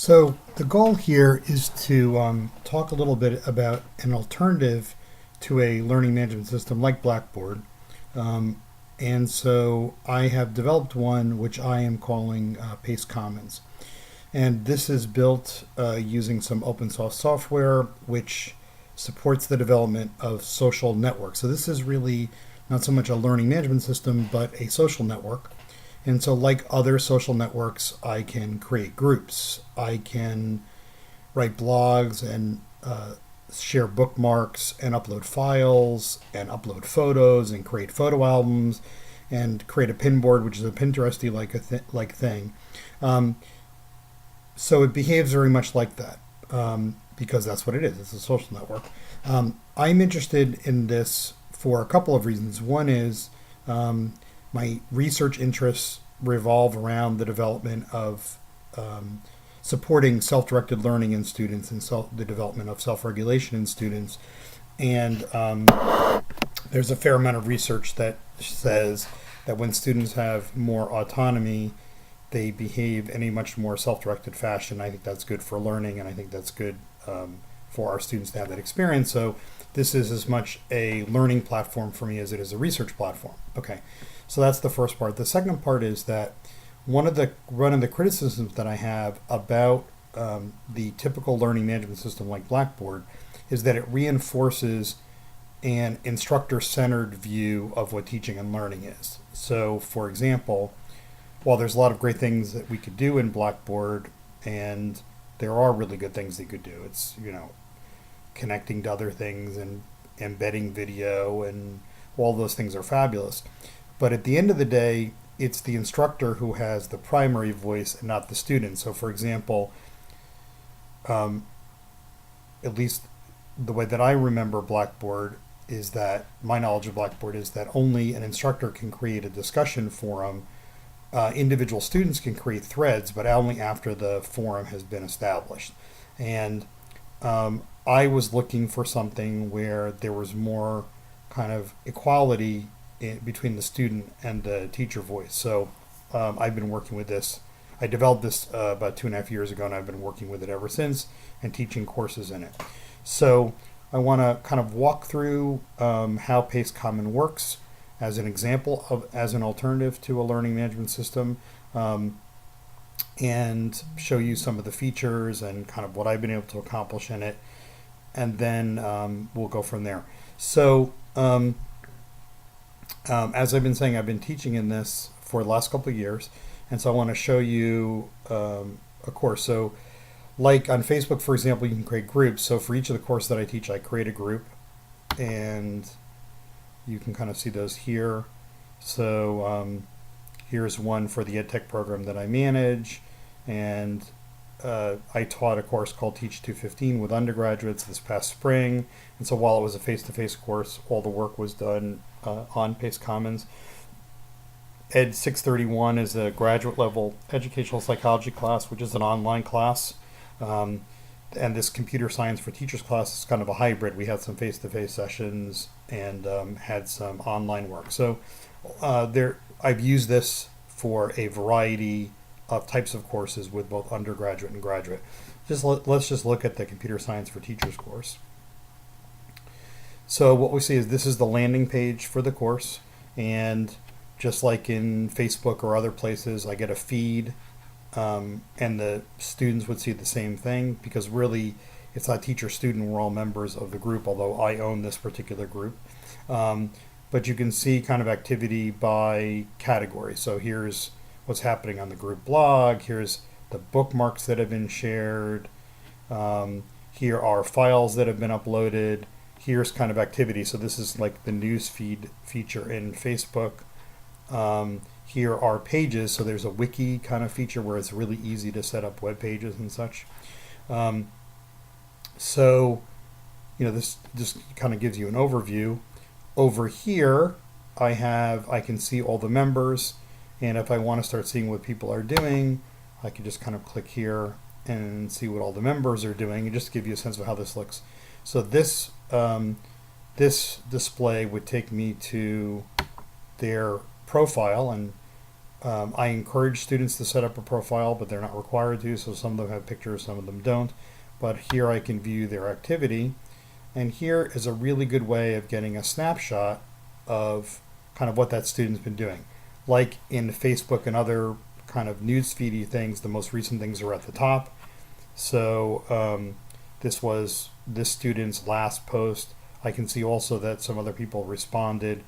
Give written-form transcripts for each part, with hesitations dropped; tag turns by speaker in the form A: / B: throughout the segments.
A: So the goal here is to talk a little bit about an alternative to a learning management system like Blackboard. Um, and so I have developed one which I am calling Pace Commons. And this is built using some open source software which supports the development of social networks. So this is really not so much a learning management system, but a social network. And so, like other social networks, I can create groups. I can write blogs and share bookmarks and upload files and upload photos and create photo albums and create a pin board, which is a Pinteresty like thing. Um, so it behaves very much like that because that's what it is. It's a social network. I'm interested in this for a couple of reasons. One is my research interests revolve around the development of supporting self-directed learning in students and the development of self-regulation in students. And there's a fair amount of research that says that when students have more autonomy, they behave in a much more self-directed fashion. I think that's good for learning, and I think that's good for our students to have that experience. So this is as much a learning platform for me as it is a research platform. Okay, so that's the first part. The second part is that one of the criticisms that I have about the typical learning management system like Blackboard is that it reinforces an instructor-centered view of what teaching and learning is. So, for example, while there's a lot of great things that we could do in Blackboard, and there are really good things they could do, it's, connecting to other things and embedding video, and all those things are fabulous. But at the end of the day, it's the instructor who has the primary voice and not the student. So, for example, at least the way that I remember Blackboard is that my knowledge of Blackboard is that only an instructor can create a discussion forum. Individual students can create threads, but only after the forum has been established. And I was looking for something where there was more kind of equality between the student and the teacher voice. So I've been working with this. I developed this about 2.5 years ago, and I've been working with it ever since and teaching courses in it. So I want to kind of walk through how Pace Common works as an example as an alternative to a learning management system, and show you some of the features and kind of what I've been able to accomplish in it, and then we'll go from there. So as I've been saying, I've been teaching in this for the last couple of years, and so I want to show you a course. So like on Facebook, for example, you can create groups. So for each of the courses that I teach, I create a group, and you can kind of see those here. So here's one for the EdTech program that I manage, and I taught a course called Teach 215 with undergraduates this past spring. And so while it was a face-to-face course, all the work was done on Pace Commons. Ed 631 is a graduate level educational psychology class, which is an online class. And this computer science for teachers class is kind of a hybrid. We had some face-to-face sessions and had some online work. So I've used this for a variety of types of courses with both undergraduate and graduate. Let's just look at the computer science for teachers course. So what we see is this is the landing page for the course, and just like in Facebook or other places, I get a feed. And the students would see the same thing, because really it's not teacher-student, we're all members of the group, although I own this particular group. But you can see kind of activity by category. So here's what's happening on the group blog, here's the bookmarks that have been shared, here are files that have been uploaded, here's kind of activity. So this is like the news feed feature in Facebook. Here are pages, so there's a wiki kind of feature where it's really easy to set up web pages and such. So, this just kind of gives you an overview. Over here, I can see all the members, and if I want to start seeing what people are doing, I can just kind of click here and see what all the members are doing, and just to give you a sense of how this looks. So this display would take me to their profile, and I encourage students to set up a profile, but they're not required to, so some of them have pictures, some of them don't. But here I can view their activity, and here is a really good way of getting a snapshot of kind of what that student's been doing. Like in Facebook and other kind of newsfeedy things, the most recent things are at the top. So this was this student's last post. I can see also that some other people responded.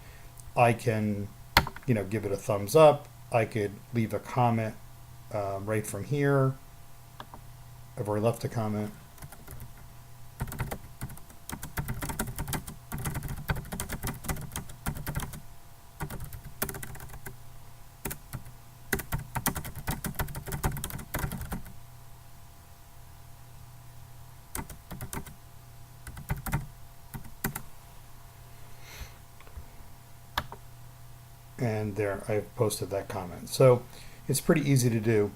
A: I can, give it a thumbs up. I could leave a comment right from here. I've already left a comment. And there, I've posted that comment. So it's pretty easy to do.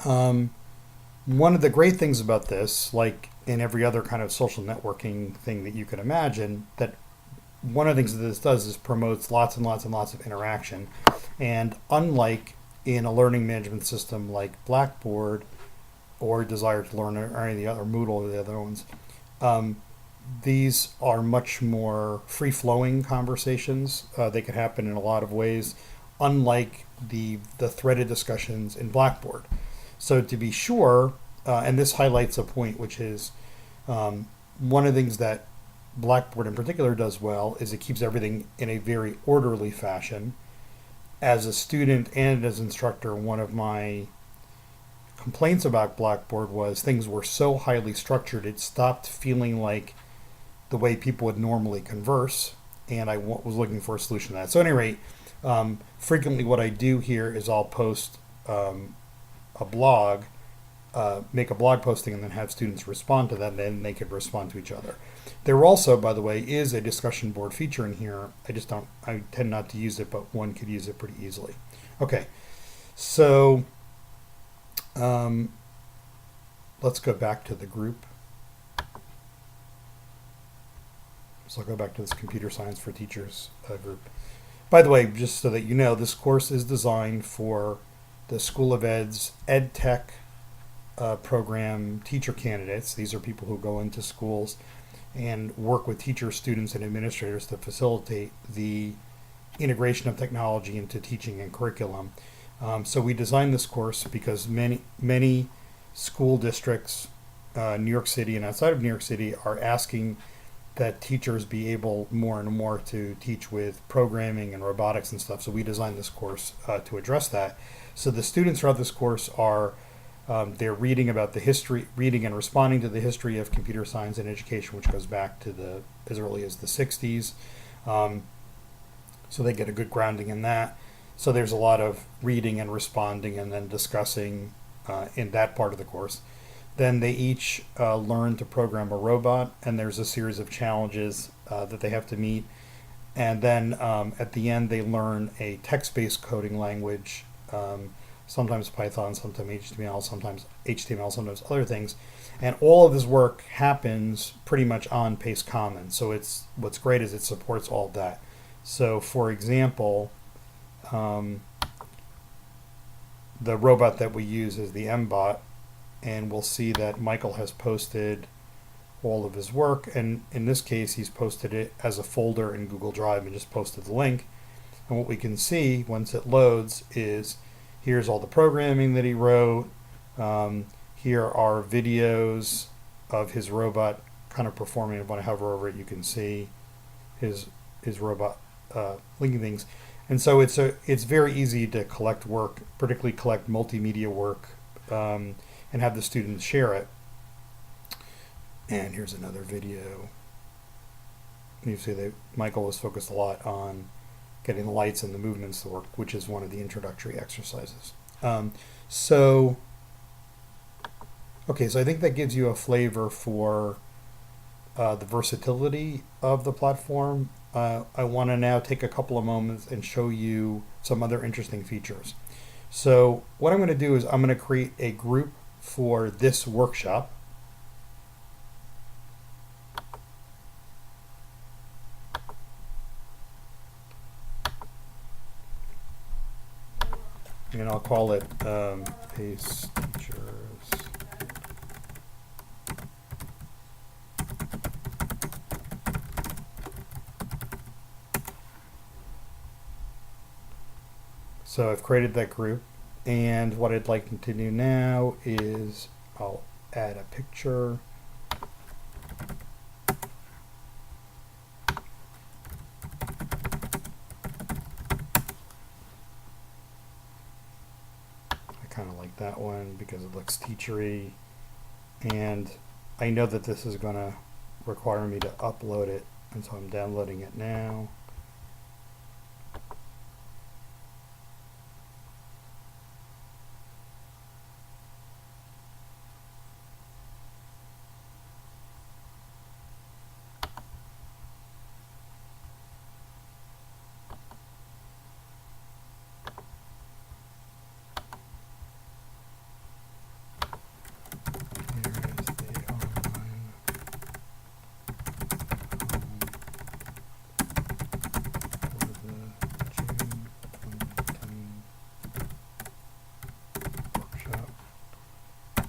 A: One of the great things about this, like in every other kind of social networking thing that you can imagine, that one of the things that this does is promotes lots and lots and lots of interaction. And unlike in a learning management system like Blackboard or Desire to Learn or any of the other Moodle or the other ones, these are much more free-flowing conversations. They can happen in a lot of ways, unlike the threaded discussions in Blackboard. So to be sure, and this highlights a point, which is one of the things that Blackboard in particular does well is it keeps everything in a very orderly fashion. As a student and as an instructor, one of my complaints about Blackboard was things were so highly structured, it stopped feeling like the way people would normally converse, and I was looking for a solution to that. So at any rate, frequently what I do here is I'll post a blog, make a blog posting, and then have students respond to that, and then they could respond to each other. There also, by the way, is a discussion board feature in here. I tend not to use it, but one could use it pretty easily. Okay, so let's go back to the group. So I'll go back to this Computer Science for Teachers group. By the way, just so that you know, this course is designed for the School of Ed's EdTech program teacher candidates. These are people who go into schools and work with teachers, students, and administrators to facilitate the integration of technology into teaching and curriculum. So we designed this course because many school districts, New York City and outside of New York City, are asking that teachers be able more and more to teach with programming and robotics and stuff. So we designed this course to address that. So the students throughout this course are they're reading about the history, reading and responding to the history of computer science and education, which goes back to as early as the 60s. So they get a good grounding in that. So there's a lot of reading and responding and then discussing in that part of the course. Then they each learn to program a robot, and there's a series of challenges that they have to meet. And then at the end, they learn a text-based coding language, sometimes Python, sometimes HTML, sometimes other things. And all of this work happens pretty much on Pace Commons. So what's great is it supports all of that. So for example, the robot that we use is the MBot. And we'll see that Michael has posted all of his work, and in this case he's posted it as a folder in Google Drive and just posted the link. And what we can see once it loads is here's all the programming that he wrote. Here are videos of his robot kind of performing. If I hover over it, you can see his robot linking things. And so it's very easy to collect work, particularly collect multimedia work, and have the students share it. And here's another video. You see that Michael was focused a lot on getting the lights and the movements to work, which is one of the introductory exercises. So I think that gives you a flavor for the versatility of the platform. I want to now take a couple of moments and show you some other interesting features. So what I'm going to do is I'm going to create a group for this workshop. and I'll call it PACE Teachers. So I've created that group, and what I'd like to do now is I'll add a picture. I kind of like that one because it looks teachery, and I know that this is going to require me to upload it, and so I'm downloading it now.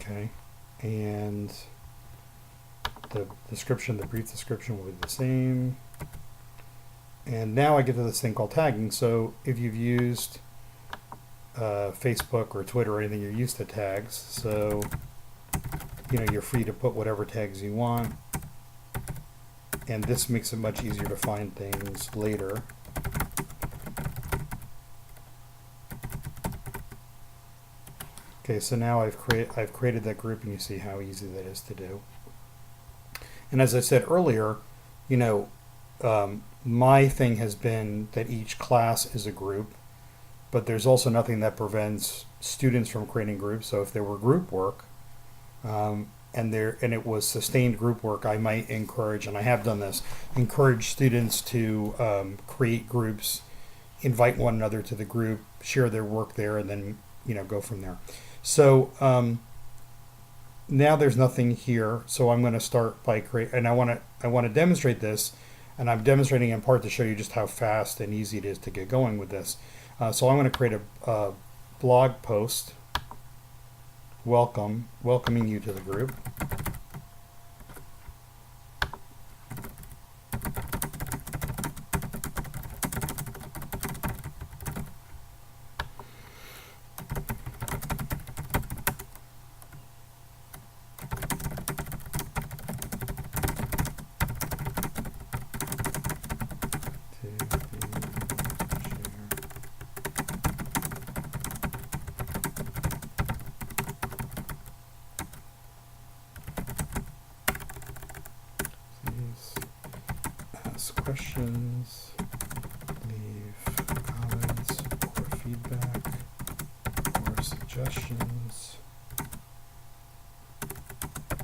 A: Okay, and the description, the brief description will be the same. And now I get to this thing called tagging. So if you've used Facebook or Twitter or anything, you're used to tags. So, you know, you're free to put whatever tags you want. And this makes it much easier to find things later. Okay, so now I've created that group, and you see how easy that is to do. And as I said earlier, you know, my thing has been that each class is a group, but there's also nothing that prevents students from creating groups. So if there were group work, and it was sustained group work, I might encourage, and I have done this, encourage students to create groups, invite one another to the group, share their work there, and then, you know, go from there. So now there's nothing here, so I'm going to start by and I want to demonstrate this, and I'm demonstrating in part to show you just how fast and easy it is to get going with this. So I'm going to create a blog post welcoming you to the group. Questions, leave comments or feedback or suggestions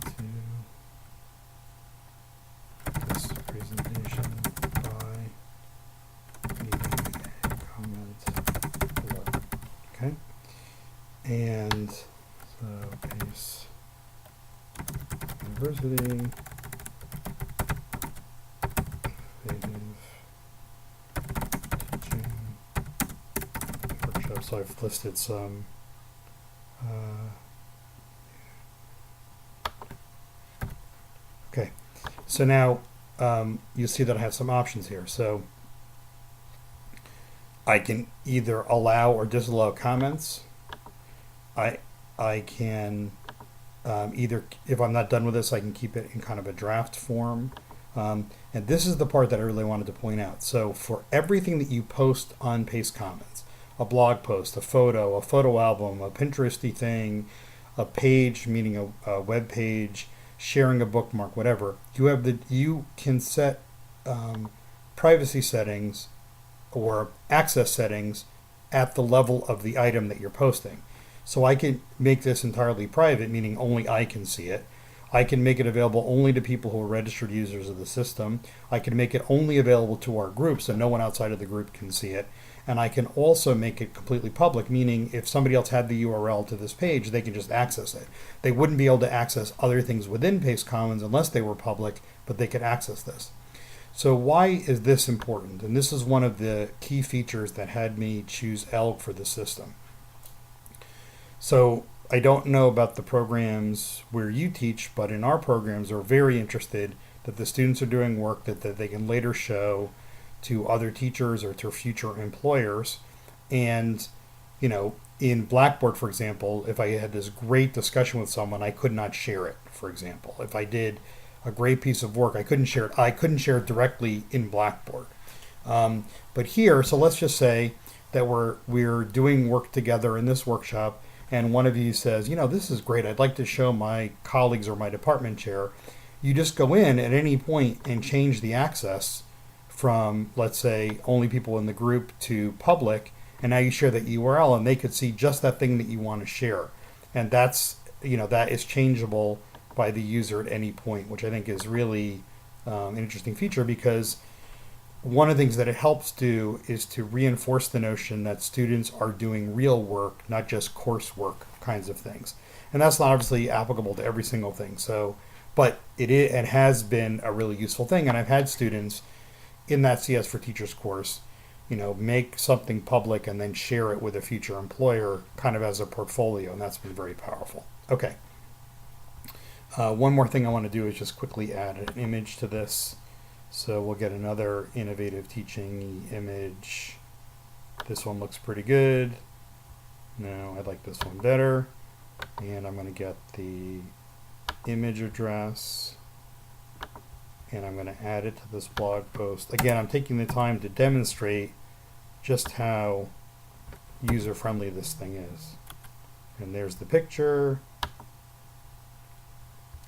A: to this presentation by leaving a comment below. Okay, and so PACE University. So I've listed some okay, so now you see that I have some options here. So I can either allow or disallow comments. I can either, if I'm not done with this, I can keep it in kind of a draft form. And this is the part that I really wanted to point out. So for everything that you post on PACE Commons, a blog post, a photo album, a Pinteresty thing, a page, meaning a web page, sharing a bookmark, whatever, you can set privacy settings or access settings at the level of the item that you're posting. So I can make this entirely private, meaning only I can see it. I can make it available only to people who are registered users of the system. I can make it only available to our group so no one outside of the group can see it. And I can also make it completely public, meaning if somebody else had the URL to this page, they can just access it. They wouldn't be able to access other things within PACE Commons unless they were public, but they could access this. So why is this important? And this is one of the key features that had me choose ELG for the system. So I don't know about the programs where you teach, but in our programs, we're very interested that the students are doing work that they can later show to other teachers or to future employers. And, in Blackboard, for example, if I had this great discussion with someone, I could not share it, for example. If I did a great piece of work, I couldn't share it. I couldn't share it directly in Blackboard. But here, so let's just say that we're doing work together in this workshop, and one of you says, this is great. I'd like to show my colleagues or my department chair. You just go in at any point and change the access from, let's say, only people in the group to public, and now you share that URL, and they could see just that thing that you want to share, and that is changeable by the user at any point, which I think is really an interesting feature, because one of the things that it helps do is to reinforce the notion that students are doing real work, not just coursework kinds of things. And that's not obviously applicable to every single thing. So, but it has been a really useful thing. And I've had students in that CS for Teachers course, make something public and then share it with a future employer kind of as a portfolio. And that's been very powerful. Okay. One more thing I want to do is just quickly add an image to this. So we'll get another innovative teaching image. This one looks pretty good. No, I like this one better. And I'm going to get the image address, and I'm going to add it to this blog post. Again, I'm taking the time to demonstrate just how user-friendly this thing is. And there's the picture.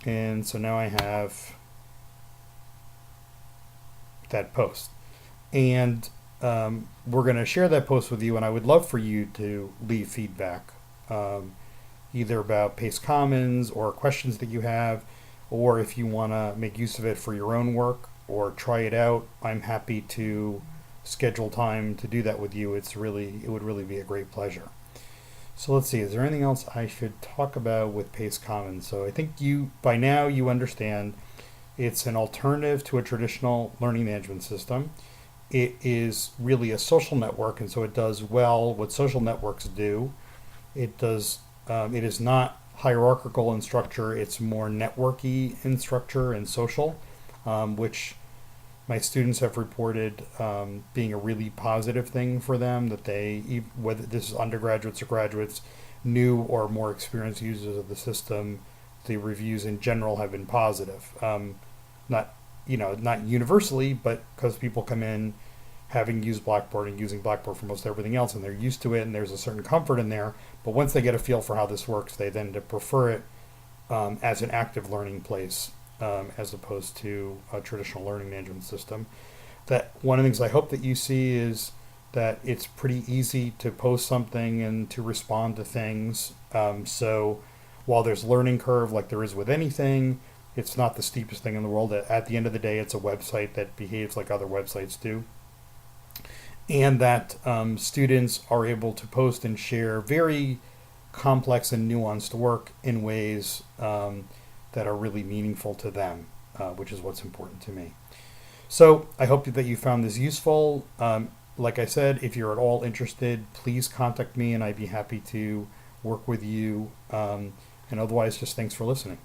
A: And so now I have that post. And we're going to share that post with you, and I would love for you to leave feedback, either about Pace Commons or questions that you have, or if you want to make use of it for your own work or try it out. I'm happy to schedule time to do that with you. It would really be a great pleasure. So let's see, is there anything else I should talk about with Pace Commons? So I think by now you understand it's an alternative to a traditional learning management system. It is really a social network, and so it does well what social networks do. It is not hierarchical in structure. It's more networky in structure and social, which my students have reported being a really positive thing for them, that they, whether this is undergraduates or graduates, new or more experienced users of the system, the reviews in general have been positive. Not universally, but because people come in having used Blackboard and using Blackboard for most everything else, and they're used to it, and there's a certain comfort in there. But once they get a feel for how this works, they then prefer it as an active learning place, as opposed to a traditional learning management system. That one of the things I hope that you see is that it's pretty easy to post something and to respond to things. So while there's learning curve like there is with anything, it's not the steepest thing in the world. At the end of the day, it's a website that behaves like other websites do. And that students are able to post and share very complex and nuanced work in ways that are really meaningful to them, which is what's important to me. So I hope that you found this useful. Like I said, if you're at all interested, please contact me and I'd be happy to work with you. And otherwise, just thanks for listening.